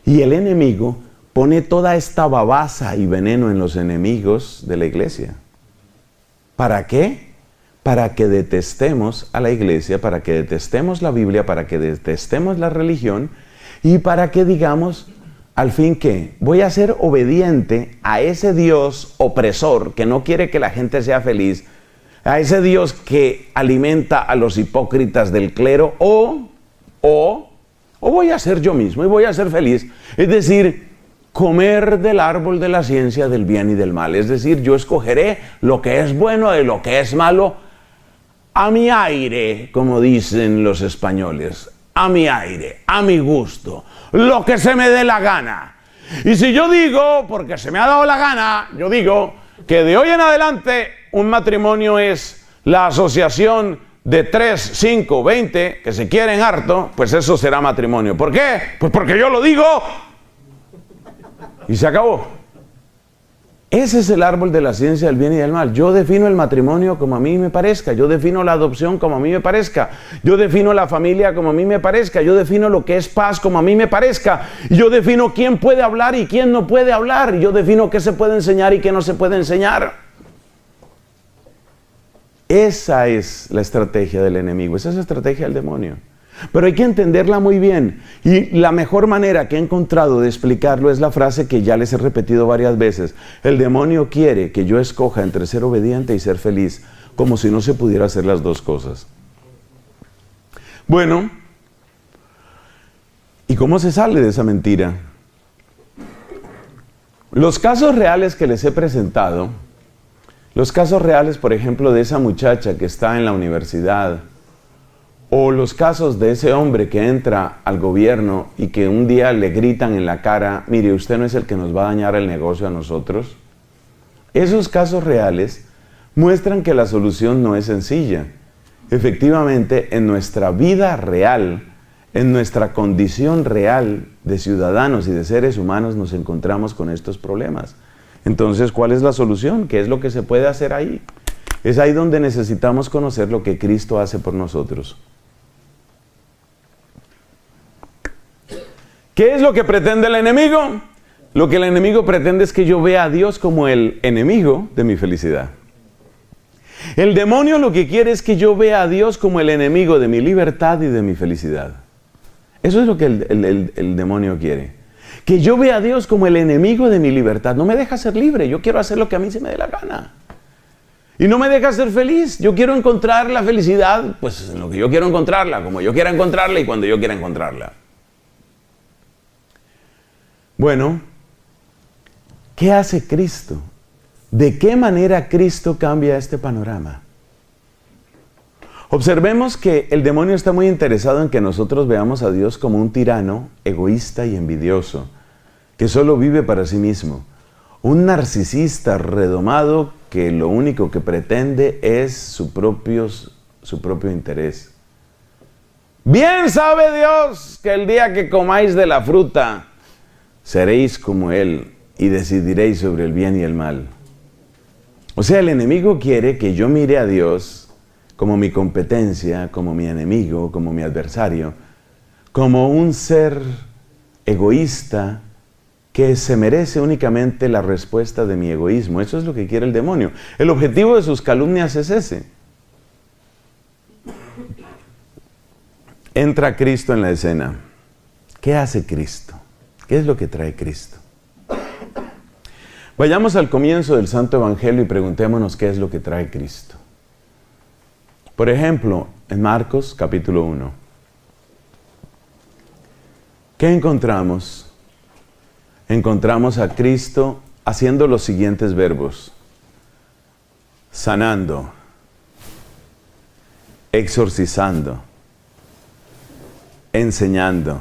Y el enemigo pone toda esta babaza y veneno en los enemigos de la iglesia. ¿Para qué? Para que detestemos a la iglesia, para que detestemos la Biblia, para que detestemos la religión y para que digamos, al fin que voy a ser obediente a ese Dios opresor que no quiere que la gente sea feliz, a ese Dios que alimenta a los hipócritas del clero, o voy a ser yo mismo y voy a ser feliz. Es decir, comer del árbol de la ciencia del bien y del mal. Es decir, yo escogeré lo que es bueno de lo que es malo a mi aire, como dicen los españoles. A mi aire, a mi gusto, lo que se me dé la gana. Y si yo digo, porque se me ha dado la gana, yo digo que de hoy en adelante un matrimonio es la asociación de 3, 5, 20 que se quieren harto, pues eso será matrimonio. ¿Por qué? Pues porque yo lo digo y se acabó. Ese es el árbol de la ciencia del bien y del mal. Yo defino el matrimonio como a mí me parezca, yo defino la adopción como a mí me parezca, yo defino la familia como a mí me parezca, yo defino lo que es paz como a mí me parezca, yo defino quién puede hablar y quién no puede hablar, yo defino qué se puede enseñar y qué no se puede enseñar. Esa es la estrategia del enemigo, esa es la estrategia del demonio. Pero hay que entenderla muy bien. Y la mejor manera que he encontrado de explicarlo es la frase que ya les he repetido varias veces. El demonio quiere que yo escoja entre ser obediente y ser feliz, como si no se pudiera hacer las dos cosas. Bueno, ¿y cómo se sale de esa mentira? Los casos reales que les he presentado, los casos reales, por ejemplo, de esa muchacha que está en la universidad, o los casos de ese hombre que entra al gobierno y que un día le gritan en la cara, mire, usted no es el que nos va a dañar el negocio a nosotros. Esos casos reales muestran que la solución no es sencilla. Efectivamente, en nuestra vida real, en nuestra condición real de ciudadanos y de seres humanos nos encontramos con estos problemas. Entonces, ¿cuál es la solución? ¿Qué es lo que se puede hacer ahí? Es ahí donde necesitamos conocer lo que Cristo hace por nosotros. ¿Qué es lo que pretende el enemigo? Lo que el enemigo pretende es que yo vea a Dios como el enemigo de mi felicidad. El demonio lo que quiere es que yo vea a Dios como el enemigo de mi libertad y de mi felicidad. Eso es lo que el demonio quiere. Que yo vea a Dios como el enemigo de mi libertad. No me deja ser libre. Yo quiero hacer lo que a mí se me dé la gana. Y no me deja ser feliz. Yo quiero encontrar la felicidad, pues en lo que yo quiero encontrarla, como yo quiera encontrarla y cuando yo quiera encontrarla. Bueno, ¿qué hace Cristo? ¿De qué manera Cristo cambia este panorama? Observemos que el demonio está muy interesado en que nosotros veamos a Dios como un tirano, egoísta y envidioso, que solo vive para sí mismo. Un narcisista redomado que lo único que pretende es su propio interés. Bien sabe Dios que el día que comáis de la fruta, seréis como Él y decidiréis sobre el bien y el mal. O sea, el enemigo quiere que yo mire a Dios como mi competencia, como mi enemigo, como mi adversario, como un ser egoísta que se merece únicamente la respuesta de mi egoísmo. Eso es lo que quiere el demonio. El objetivo de sus calumnias es ese. Entra Cristo en la escena. ¿Qué hace Cristo? ¿Qué es lo que trae Cristo? Vayamos al comienzo del Santo Evangelio y preguntémonos qué es lo que trae Cristo. Por ejemplo, en Marcos capítulo 1. ¿Qué encontramos? Encontramos a Cristo haciendo los siguientes verbos: sanando, exorcizando, enseñando,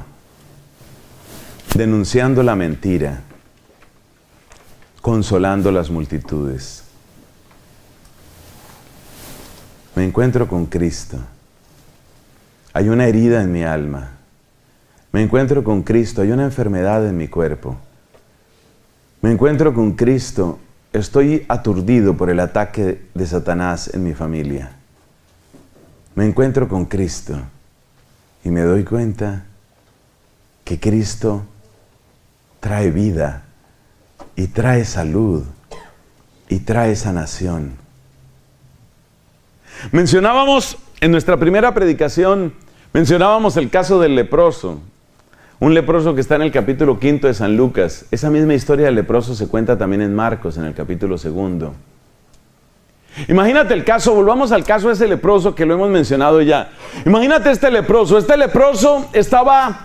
denunciando la mentira, consolando las multitudes. Me encuentro con Cristo. Hay una herida en mi alma. Me encuentro con Cristo. Hay una enfermedad en mi cuerpo. Me encuentro con Cristo. Estoy aturdido por el ataque de Satanás en mi familia. Me encuentro con Cristo y me doy cuenta que Cristo trae vida y trae salud y trae sanación. Mencionábamos en nuestra primera predicación, mencionábamos el caso del leproso. Un leproso que está en el capítulo 5 de San Lucas. Esa misma historia del leproso se cuenta también en Marcos, en el capítulo 2. Imagínate el caso, volvamos al caso de ese leproso que lo hemos mencionado ya. Imagínate este leproso estaba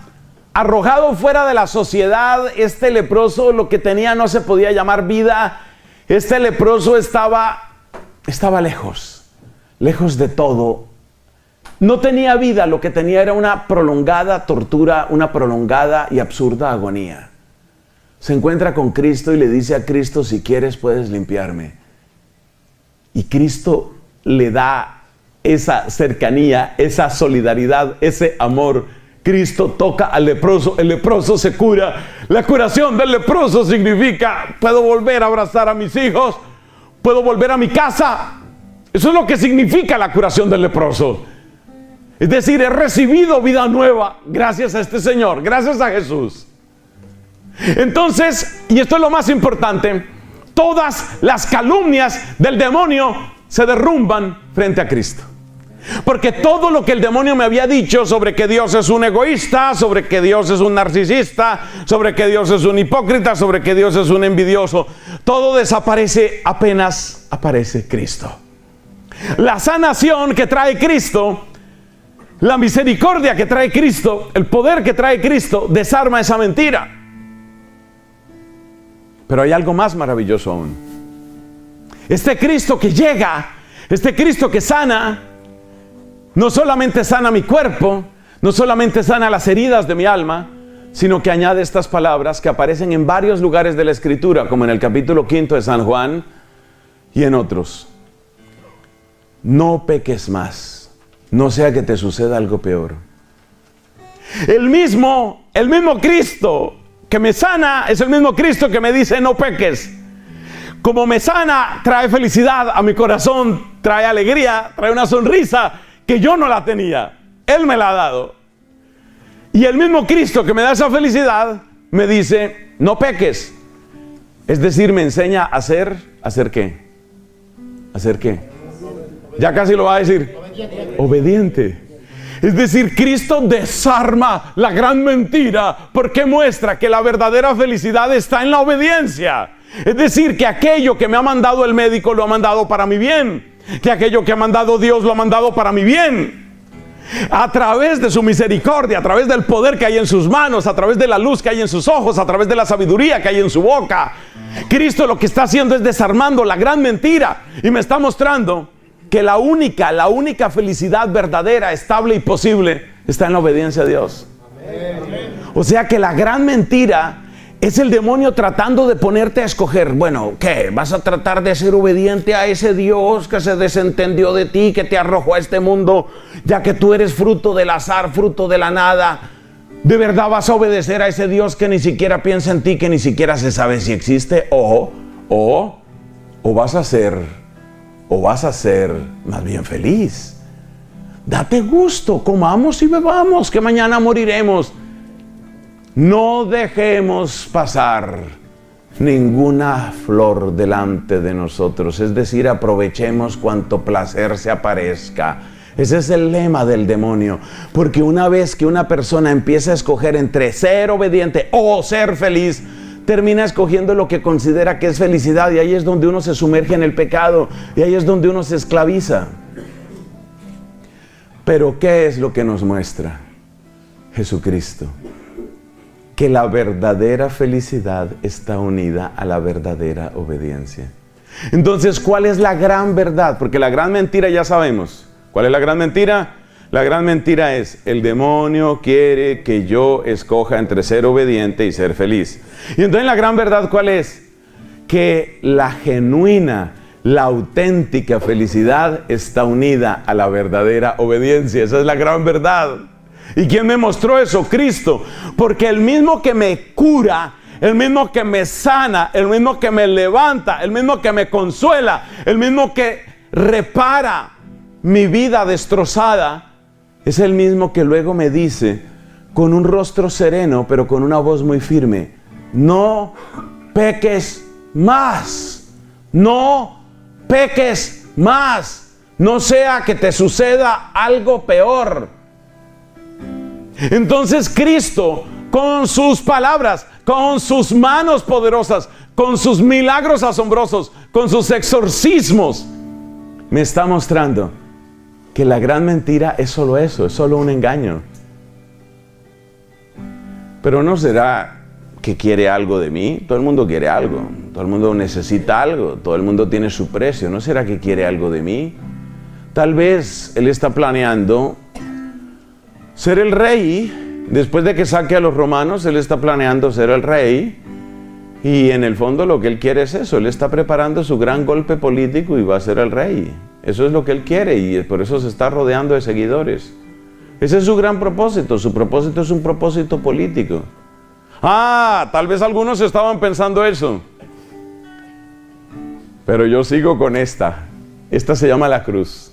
arrojado fuera de la sociedad. Este leproso lo que tenía no se podía llamar vida. Este leproso estaba lejos de todo. No tenía vida, lo que tenía era una prolongada tortura, una prolongada y absurda agonía. Se encuentra con Cristo y le dice a Cristo: si quieres puedes limpiarme. Y Cristo le da esa cercanía, esa solidaridad, ese amor. Cristo toca al leproso, el leproso se cura. La curación del leproso significa: puedo volver a abrazar a mis hijos, puedo volver a mi casa. Eso es lo que significa la curación del leproso. Es decir, he recibido vida nueva gracias a este Señor, gracias a Jesús. Entonces, y esto es lo más importante, todas las calumnias del demonio se derrumban frente a Cristo. Porque todo lo que el demonio me había dicho sobre que Dios es un egoísta, sobre que Dios es un narcisista, sobre que Dios es un hipócrita, sobre que Dios es un envidioso, todo desaparece apenas aparece Cristo. La sanación que trae Cristo, la misericordia que trae Cristo, el poder que trae Cristo, desarma esa mentira. Pero hay algo más maravilloso aún. Este Cristo que llega, este Cristo que sana, no solamente sana mi cuerpo, no solamente sana las heridas de mi alma, sino que añade estas palabras que aparecen en varios lugares de la Escritura, como en el capítulo 5 de San Juan y en otros. No peques más. No sea que te suceda algo peor. El mismo Cristo que me sana es el mismo Cristo que me dice: no peques. Como me sana, trae felicidad a mi corazón, trae alegría, trae una sonrisa que yo no la tenía. Él me la ha dado. Y el mismo Cristo que me da esa felicidad me dice, no peques. Es decir, me enseña a ¿hacer qué? ¿Hacer qué? Ya casi lo va a decir. Obediente. Es decir, Cristo desarma la gran mentira porque muestra que la verdadera felicidad está en la obediencia. Es decir, que aquello que me ha mandado el médico lo ha mandado para mi bien. Que aquello que ha mandado Dios lo ha mandado para mi bien. A través de su misericordia, a través del poder que hay en sus manos, a través de la luz que hay en sus ojos, a través de la sabiduría que hay en su boca. Cristo lo que está haciendo es desarmando la gran mentira y me está mostrando que la única felicidad verdadera, estable y posible está en la obediencia a Dios. O sea que la gran mentira es el demonio tratando de ponerte a escoger. Bueno, ¿qué? ¿Vas a tratar de ser obediente a ese Dios que se desentendió de ti, que te arrojó a este mundo, ya que tú eres fruto del azar, fruto de la nada? ¿De verdad vas a obedecer a ese Dios que ni siquiera piensa en ti, que ni siquiera se sabe si existe? O vas a ser más bien feliz. Date gusto, comamos y bebamos, que mañana moriremos. No dejemos pasar ninguna flor delante de nosotros. Es decir, aprovechemos cuanto placer se aparezca. Ese es el lema del demonio. Porque una vez que una persona empieza a escoger entre ser obediente o ser feliz, termina escogiendo lo que considera que es felicidad, y ahí es donde uno se sumerge en el pecado, y ahí es donde uno se esclaviza. Pero ¿qué es lo que nos muestra Jesucristo? Que la verdadera felicidad está unida a la verdadera obediencia. Entonces, ¿cuál es la gran verdad? Porque la gran mentira ya sabemos. ¿Cuál es la gran mentira? La gran mentira es: el demonio quiere que yo escoja entre ser obediente y ser feliz. Y entonces la gran verdad, ¿cuál es? Que la genuina, la auténtica felicidad está unida a la verdadera obediencia. Esa es la gran verdad. ¿Y quién me mostró eso? Cristo. Porque el mismo que me cura, el mismo que me sana, el mismo que me levanta, el mismo que me consuela, el mismo que repara mi vida destrozada, es el mismo que luego me dice, con un rostro sereno, pero con una voz muy firme: no peques más, no peques más, no sea que te suceda algo peor. Entonces Cristo, con sus palabras, con sus manos poderosas, con sus milagros asombrosos, con sus exorcismos, me está mostrando que la gran mentira es solo eso, es solo un engaño. Pero ¿no será que quiere algo de mí? Todo el mundo quiere algo, todo el mundo necesita algo, todo el mundo tiene su precio. ¿No será que quiere algo de mí? Tal vez Él está planeando ser el rey. Después de que saque a los romanos, Él está planeando ser el rey. Y en el fondo lo que Él quiere es eso. Él está preparando su gran golpe político y va a ser el rey. Eso es lo que Él quiere, y por eso se está rodeando de seguidores. Ese es su gran propósito. Su propósito es un propósito político. Tal vez algunos estaban pensando eso. Pero yo sigo con esta. Esta se llama la cruz.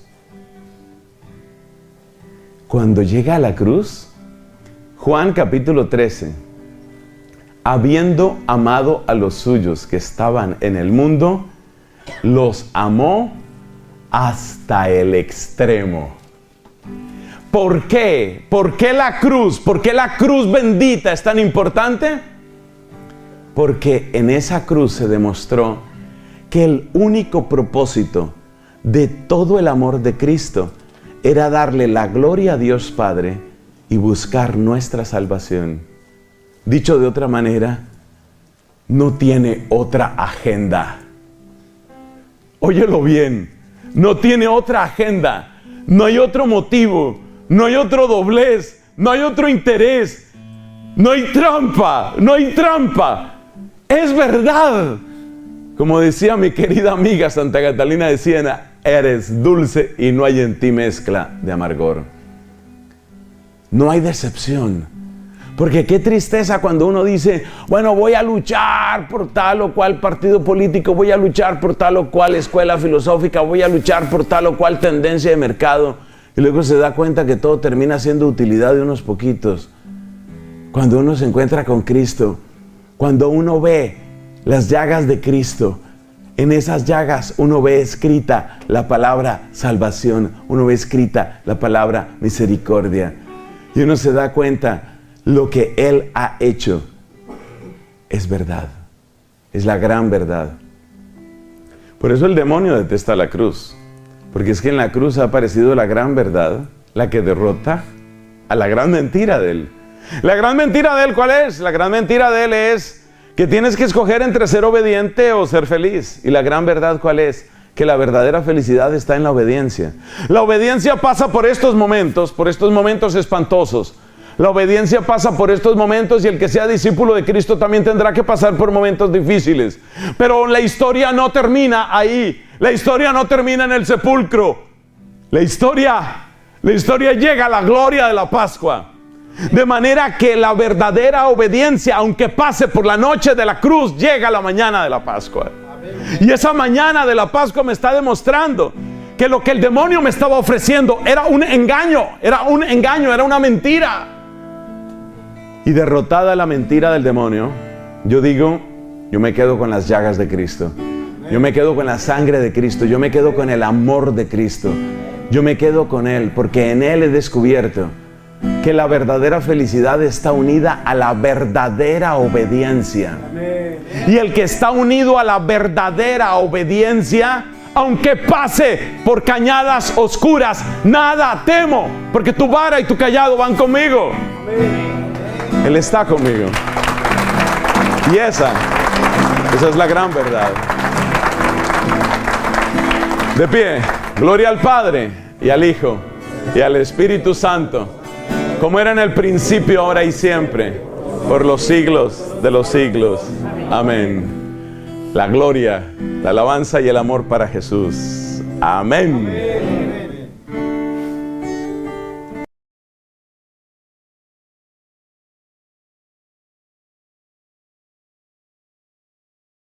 Cuando llega a la cruz, Juan capítulo 13, habiendo amado a los suyos que estaban en el mundo, los amó hasta el extremo. ¿Por qué? ¿Por qué la cruz? ¿Por qué la cruz bendita es tan importante? Porque en esa cruz se demostró que el único propósito de todo el amor de Cristo era darle la gloria a Dios Padre y buscar nuestra salvación. Dicho de otra manera, no tiene otra agenda. Óyelo bien, no tiene otra agenda, no hay otro motivo, no hay otro doblez, no hay otro interés, no hay trampa, no hay trampa. Es verdad. Como decía mi querida amiga Santa Catalina de Siena, eres dulce y no hay en ti mezcla de amargor. No hay decepción. Porque qué tristeza cuando uno dice, bueno, voy a luchar por tal o cual partido político, voy a luchar por tal o cual escuela filosófica, voy a luchar por tal o cual tendencia de mercado, y luego se da cuenta que todo termina siendo utilidad de unos poquitos. cuando uno se encuentra con Cristo, cuando uno ve las llagas de Cristo, en esas llagas uno ve escrita la palabra salvación, uno ve escrita la palabra misericordia. Y uno se da cuenta, lo que Él ha hecho es verdad, es la gran verdad. Por eso el demonio detesta la cruz, porque es que en la cruz ha aparecido la gran verdad, la que derrota a la gran mentira de Él. La gran mentira de Él, ¿cuál es? La gran mentira de Él es que tienes que escoger entre ser obediente o ser feliz. Y la gran verdad, ¿cuál es? Que la verdadera felicidad está en la obediencia. La obediencia pasa por estos momentos espantosos. La obediencia pasa por estos momentos, y el que sea discípulo de Cristo también tendrá que pasar por momentos difíciles. Pero la historia no termina ahí. La historia no termina en el sepulcro. La historia llega a la gloria de la Pascua. De manera que la verdadera obediencia, aunque pase por la noche de la cruz, llega a la mañana de la Pascua. Y esa mañana de la Pascua me está demostrando que lo que el demonio me estaba ofreciendo era un engaño, era una mentira. Y derrotada la mentira del demonio, yo me quedo con las llagas de Cristo. Yo me quedo con la sangre de Cristo. Yo me quedo con el amor de Cristo. Yo me quedo con Él, porque en Él he descubierto que la verdadera felicidad está unida a la verdadera obediencia. Y el que está unido a la verdadera obediencia, aunque pase por cañadas oscuras, nada temo, porque tu vara y tu cayado van conmigo. Él está conmigo. Y esa es la gran verdad. De pie, gloria al Padre y al Hijo y al Espíritu Santo, como era en el principio, ahora y siempre, por los siglos de los siglos. Amén. La gloria, la alabanza y el amor para Jesús. Amén.